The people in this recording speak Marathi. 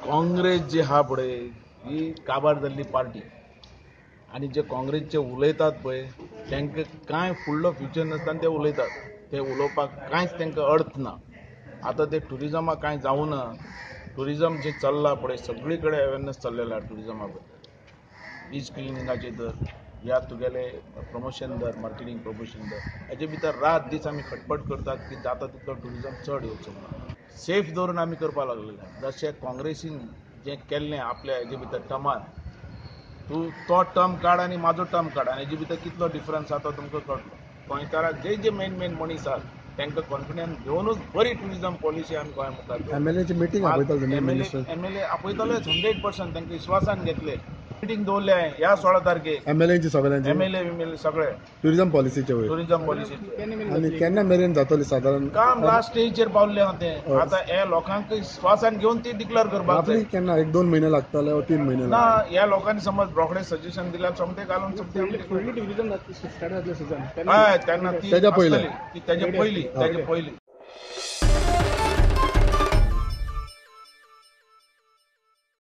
काँग्रेस जी हा पळय ही काबार जाल्ली पार्टी आणि जे काँग्रेसचे उलयतात पळय तांकां कांय फुडलो फ्युचर नासतना ते उलयतात. ते उलोवपाक कांयच तांकां अर्थ ना. आतां ते टुरिजमाक कांय जावं ना. टुरिजम जे चल्लां पळय सगळी कडेन अवेरनेस चल्लेला टुरिजमा बद्दल. बीच क्लिनिंगाचे धर या तुगेले प्रमोशन धर, मार्केटिंग प्रमोशन धर, हेजे भितर रात दीस आमी खटपट करतात की जाता तितलो टुरिजम चड येवचो म्हणून. सेफ दवरून आमी करपा लागलेले. जशें काँग्रेसीन जें केल्लें आपल्या हेजे भितर टर्मान, तूं तो टर्म काड आनी म्हाजो टर्म काड आनी हेजे भितर कितलो डिफरन्स आसा तो तुमकां कळटलो. गोंयकाराक जे मेन मनीस आसात तांकां कॉन्फिडन्स घेवनूच बरी टुरिजम पॉलिसी आमी गोंया मुखार एमएलएची मीटिंग आपयताले तुमी मिनिस्टर एमएलए आपयतलेच 100% तांकां विश्वासान घेतले. मिटींग दवरले ह्या 16 तारखेक एमएलएची सगळ्यांची एमएलए सगळे टुरिजम पॉलिसीचे वयर टुरिजम पॉलिसी आनी केन्ना मेरेन जातली साधारण काम लास्ट स्टेजीचेर पावल्ले हांव ते आतां हे लोकांक विश्वासान घेवन ती डिक्लेअर करपाक जाय. केन्ना 1-2 महिने लागतले वा 3 महिने ना ह्या लोकांनी समज रोखडे सजेशन दिल्यार सोमते घालून सोमते टुरिजम स्टार्ट जातले सीझन हय तेन्ना ती तेच्या पयलीं. आसतली. ती तेजे पयलीं